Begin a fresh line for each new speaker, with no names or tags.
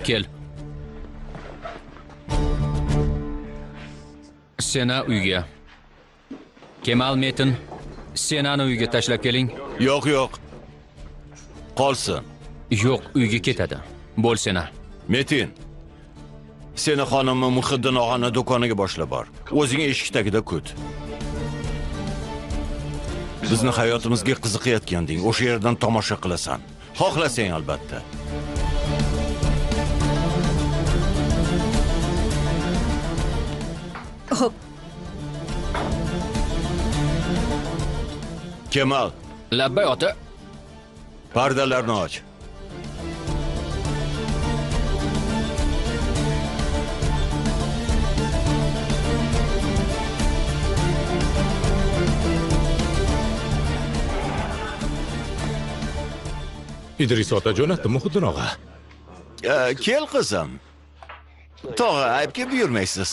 Kel. Seni uyga. Kemal Metin, senani uyga tashlab keling.
Yo'q, yo'q. Qolsin.
Yo'q, uyga ketadi. Bo'lsena.
Metin. Seni xonimni Muhiddin og'ani do'koniga boshlab bor. O'zing eshik tagida kut. Bizni hayotimizga qiziqayotganding, o'sha yerdan tomosha qilasan. Xohlasang albatta.
Xo'p,
Kemal,
Labbay ota.
pardalarni och.
Idris ota jo'natdi Muhiddin og'a.
Kel qizim. Tog'a aybga buyurmaysiz.